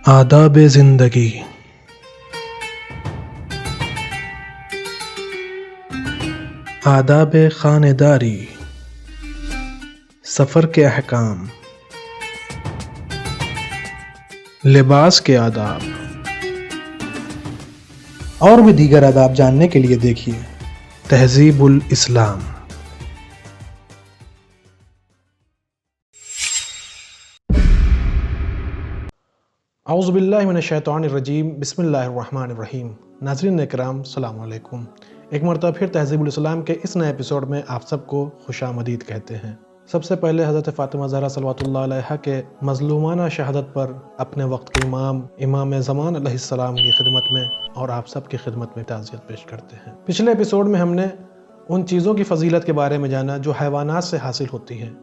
آداب زندگی۔ آداب خانیداری، سفر کے احکام، لباس کے آداب اور بھی دیگر آداب جاننے کے لیے دیکھیے تہذیب الاسلام۔ اعوذ باللہ من الشیطان الرجیم، بسم اللہ الرحمن الرحیم۔ ناظرین اکرام، السلام علیکم۔ ایک مرتبہ پھر تہذیب الاسلام کے اس نئے ایپیسوڈ میں آپ سب کو خوش آمدید کہتے ہیں۔ سب سے پہلے حضرت فاطمہ زہرا صلوات اللہ علیہا کے مظلومانہ شہادت پر اپنے وقت کے امام زمان علیہ السلام کی خدمت میں اور آپ سب کی خدمت میں تعزیت پیش کرتے ہیں۔ پچھلے ایپیسوڈ میں ہم نے ان چیزوں کی فضیلت کے بارے میں جانا جو حیوانات سے حاصل ہوتی ہیں۔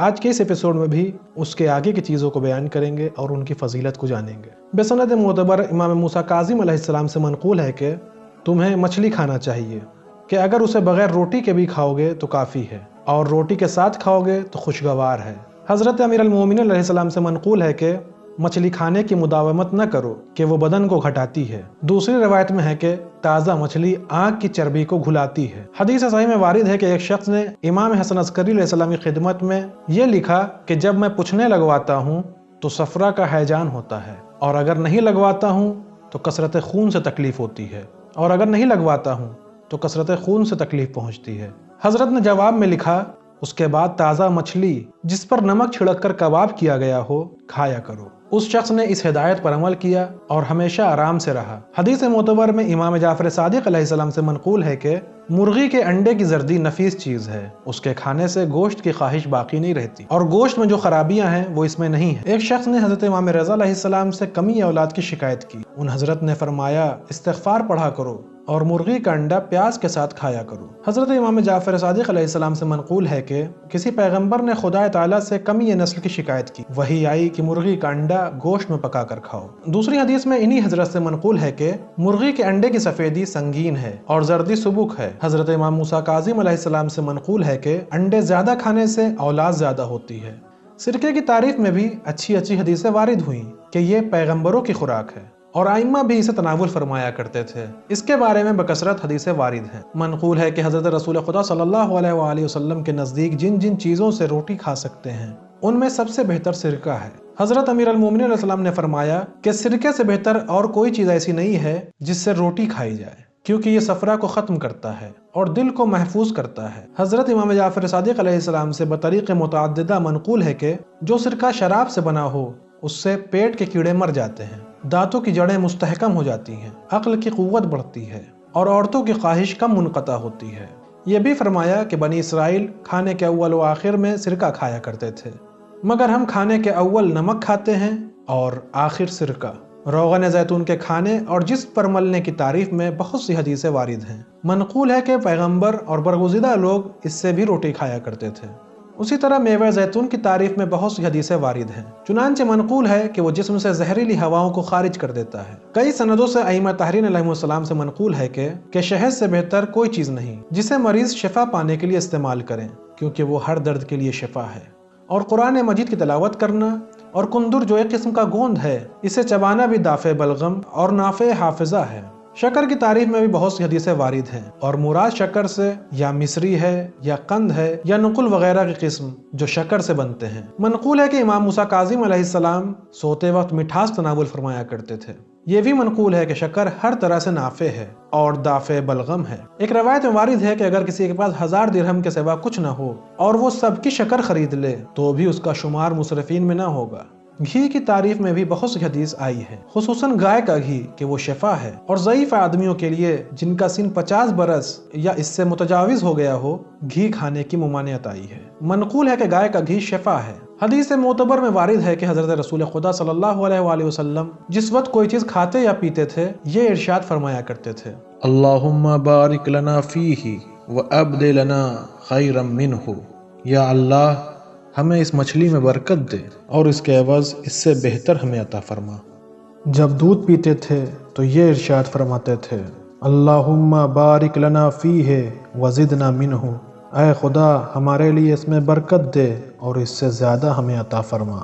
آج کے اس ایپیسوڈ میں بھی اس کے آگے کی چیزوں کو بیان کریں گے اور ان کی فضیلت کو جانیں گے۔ بسند معتبر امام موسیٰ کاظم علیہ السلام سے منقول ہے کہ تمہیں مچھلی کھانا چاہیے، کہ اگر اسے بغیر روٹی کے بھی کھاؤ گے تو کافی ہے، اور روٹی کے ساتھ کھاؤ گے تو خوشگوار ہے۔ حضرت امیر المومنین علیہ السلام سے منقول ہے کہ مچھلی کھانے کی مداومت نہ کرو کہ وہ بدن کو گھٹاتی ہے۔ دوسری روایت میں ہے کہ تازہ مچھلی آنکھ کی چربی کو گھلاتی ہے۔ حدیث صحیح میں وارد ہے کہ ایک شخص نے امام حسن عسکری علیہ السلام کی خدمت میں یہ لکھا کہ جب میں پوچھنے لگواتا ہوں تو صفرا کا ہیجان ہوتا ہے، اور اگر نہیں لگواتا ہوں تو کثرت خون سے تکلیف ہوتی ہے، اور اگر نہیں لگواتا ہوں تو کثرت خون سے تکلیف پہنچتی ہے۔ حضرت نے جواب میں لکھا، اس کے بعد تازہ مچھلی جس پر نمک چھڑک کر کباب کیا گیا ہو کھایا کرو۔ اس شخص نے اس ہدایت پر عمل کیا اور ہمیشہ آرام سے رہا۔ حدیث معتبر میں امام جعفر صادق علیہ السلام سے منقول ہے کہ مرغی کے انڈے کی زردی نفیس چیز ہے، اس کے کھانے سے گوشت کی خواہش باقی نہیں رہتی، اور گوشت میں جو خرابیاں ہیں وہ اس میں نہیں ہیں۔ ایک شخص نے حضرت امام رضا علیہ السلام سے کمی اولاد کی شکایت کی۔ ان حضرت نے فرمایا، استغفار پڑھا کرو اور مرغی کا انڈا پیاز کے ساتھ کھایا کرو۔ حضرت امام جعفر صادق علیہ السلام سے منقول ہے کہ کسی پیغمبر نے خدا تعالیٰ سے کمی نسل کی شکایت کی، وہی آئی کہ مرغی کا انڈا گوشت میں پکا کر کھاؤ۔ دوسری حدیث میں انہی حضرت سے منقول ہے کہ مرغی کے انڈے کی سفیدی سنگین ہے اور زردی سبک ہے۔ حضرت امام موسیٰ کاظم علیہ السلام سے منقول ہے کہ انڈے زیادہ کھانے سے اولاد زیادہ ہوتی ہے۔ سرکے کی تعریف میں بھی اچھی حدیثیں وارد ہوئیں کہ یہ پیغمبروں کی خوراک ہے، اور ائمہ بھی اسے تناول فرمایا کرتے تھے۔ اس کے بارے میں بکثرت حدیثیں وارد ہیں۔ منقول ہے کہ حضرت رسول خدا صلی اللہ علیہ وآلہ وسلم کے نزدیک جن جن چیزوں سے روٹی کھا سکتے ہیں ان میں سب سے بہتر سرکہ ہے۔ حضرت امیر المومنین علیہ السلام نے فرمایا کہ سرکے سے بہتر اور کوئی چیز ایسی نہیں ہے جس سے روٹی کھائی جائے، کیونکہ یہ صفرا کو ختم کرتا ہے اور دل کو محفوظ کرتا ہے۔ حضرت امام جعفر صادق علیہ السلام سے بطریق متعددہ منقول ہے کہ جو سرکہ شراب سے بنا ہو اس سے پیٹ کے کیڑے مر جاتے ہیں، دانتوں کی جڑیں مستحکم ہو جاتی ہیں، عقل کی قوت بڑھتی ہے اور عورتوں کی خواہش کم منقطع ہوتی ہے۔ یہ بھی فرمایا کہ بنی اسرائیل کھانے کے اول و آخر میں سرکہ کھایا کرتے تھے، مگر ہم کھانے کے اول نمک کھاتے ہیں اور آخر سرکہ۔ روغن زیتون کے کھانے اور جسم پر ملنے کی تعریف میں بہت سی حدیثیں وارد ہیں۔ منقول ہے کہ پیغمبر اور برگزیدہ لوگ اس سے بھی روٹی کھایا کرتے تھے۔ اسی طرح میوہ زیتون کی تعریف میں بہت سی حدیثیں وارد ہیں۔ چنانچہ منقول ہے کہ وہ جسم سے زہریلی ہواؤں کو خارج کر دیتا ہے۔ کئی سندوں سے ائمہ طاہرین علیہ السلام سے منقول ہے کہ شہد سے بہتر کوئی چیز نہیں جسے مریض شفا پانے کے لیے استعمال کریں، کیونکہ وہ ہر درد کے لیے شفا ہے۔ اور قرآن مجید کی تلاوت کرنا اور کندر جو ایک قسم کا گوند ہے اسے چبانا بھی دافع بلغم اور نافع حافظہ ہے۔ شکر کی تعریف میں بھی بہت سی حدیثیں وارد ہیں، اور مراد شکر سے یا مصری ہے یا قند ہے یا نقل وغیرہ کی قسم جو شکر سے بنتے ہیں۔ منقول ہے کہ امام موسیٰ کاظم علیہ السلام سوتے وقت مٹھاس تناول فرمایا کرتے تھے۔ یہ بھی منقول ہے کہ شکر ہر طرح سے نافع ہے اور دافع بلغم ہے۔ ایک روایت میں وارد ہے کہ اگر کسی کے پاس 1000 درہم کے سوا کچھ نہ ہو اور وہ سب کی شکر خرید لے تو بھی اس کا شمار مسرفین میں نہ ہوگا۔ گھی کی تعریف میں بھی بہت سی حدیث آئی ہے، خصوصاً گائے کا گھی کہ وہ شفا ہے، اور ضعیف آدمیوں کے لیے جن کا سن 50 برس یا اس سے متجاوز ہو گیا ہو گھی کھانے کی ممانعت آئی ہے۔ منقول ہے کہ گائے کا گھی شفا ہے۔ حدیث معتبر میں وارد ہے کہ حضرت رسول خدا صلی اللہ علیہ وآلہ وسلم جس وقت کوئی چیز کھاتے یا پیتے تھے یہ ارشاد فرمایا کرتے تھے، اللہم بارک لنا فیہ وابدل لنا خیرا منہ، یا اللہ ہمیں اس مچھلی میں برکت دے اور اس کے عوض اس سے بہتر ہمیں عطا فرما۔ جب دودھ پیتے تھے تو یہ ارشاد فرماتے تھے، اللہم بارک لنا فیہ وزدنا منہ، اے خدا ہمارے لیے اس میں برکت دے اور اس سے زیادہ ہمیں عطا فرما۔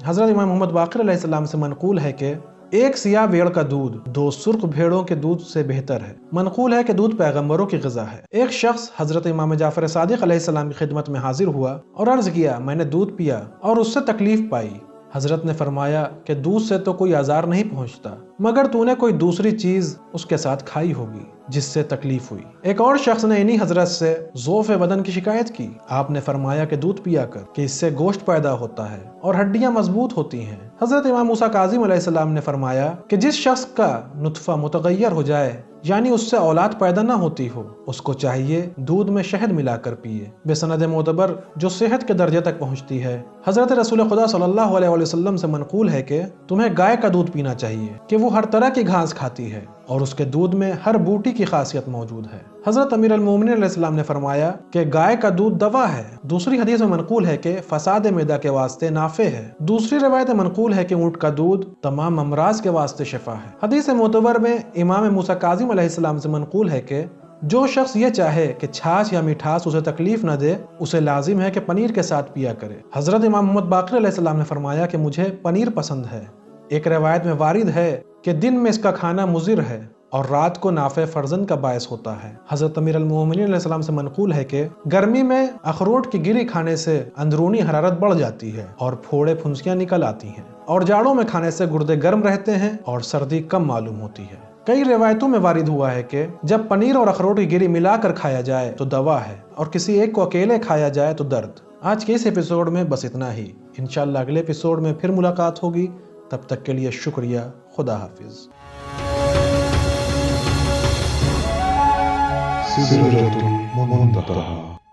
حضرت امام محمد باقر علیہ السلام سے منقول ہے کہ ایک سیاہ بھیڑ کا دودھ 2 سرخ بھیڑوں کے دودھ سے بہتر ہے۔ منقول ہے کہ دودھ پیغمبروں کی غذا ہے۔ ایک شخص حضرت امام جعفر صادق علیہ السلام کی خدمت میں حاضر ہوا اور عرض کیا، میں نے دودھ پیا اور اس سے تکلیف پائی۔ حضرت نے فرمایا کہ دودھ سے تو کوئی آزار نہیں پہنچتا، مگر تو نے کوئی دوسری چیز اس کے ساتھ کھائی ہوگی جس سے تکلیف ہوئی۔ ایک اور شخص نے انہی حضرت سے ضعف بدن کی شکایت کی۔ آپ نے فرمایا کہ دودھ پیا کر کہ اس سے گوشت پیدا ہوتا ہے اور ہڈیاں مضبوط ہوتی ہیں۔ حضرت امام موسیٰ کاظم علیہ السلام نے فرمایا کہ جس شخص کا نطفہ متغیر ہو جائے، یعنی اس سے اولاد پیدا نہ ہوتی ہو، اس کو چاہیے دودھ میں شہد ملا کر پیے، بسند معتبر جو صحت کے درجے تک پہنچتی ہے۔ حضرت رسول خدا صلی اللہ علیہ وسلم سے منقول ہے کہ تمہیں گائے کا دودھ پینا چاہیے کہ وہ ہر طرح کی گھاس کھاتی ہے اور اس کے دودھ میں ہر بوٹی کی خاصیت موجود ہے۔ حضرت امیر المومنین علیہ السلام نے فرمایا کہ گائے کا دودھ دوا ہے۔ دوسری حدیث میں منقول ہے کہ فساد معدہ کے واسطے نافع ہے۔ دوسری روایت میں منقول ہے کہ اونٹ کا دودھ تمام امراض کے واسطے شفا ہے۔ حدیث معتبر میں امام موسیٰ کاظم علیہ السلام سے منقول ہے کہ جو شخص یہ چاہے کہ چھاچھ یا مٹھاس اسے تکلیف نہ دے، اسے لازم ہے کہ پنیر کے ساتھ پیا کرے۔ حضرت امام محمد باقر علیہ السلام نے فرمایا کہ مجھے پنیر پسند ہے۔ ایک روایت میں وارد ہے کہ دن میں اس کا کھانا مضر ہے اور رات کو نافع فرزند کا باعث ہوتا ہے۔ حضرت امیر المومنین علیہ السلام سے منقول ہے کہ گرمی میں اخروٹ کی گری کھانے سے اندرونی حرارت بڑھ جاتی ہے اور پھوڑے پھنسیاں نکل آتی ہیں، اور جاڑوں میں کھانے سے گردے گرم رہتے ہیں اور سردی کم معلوم ہوتی ہے۔ کئی روایتوں میں وارد ہوا ہے کہ جب پنیر اور اخروٹ کی گری ملا کر کھایا جائے تو دوا ہے، اور کسی ایک کو اکیلے کھایا جائے تو درد۔ آج کے اس ایپیسوڈ میں بس اتنا ہی۔ انشاءاللہ اگلے ایپیسوڈ میں پھر ملاقات ہوگی۔ تب تک کے لیے شکریہ۔ خدا حافظ۔ سدرة المنتهى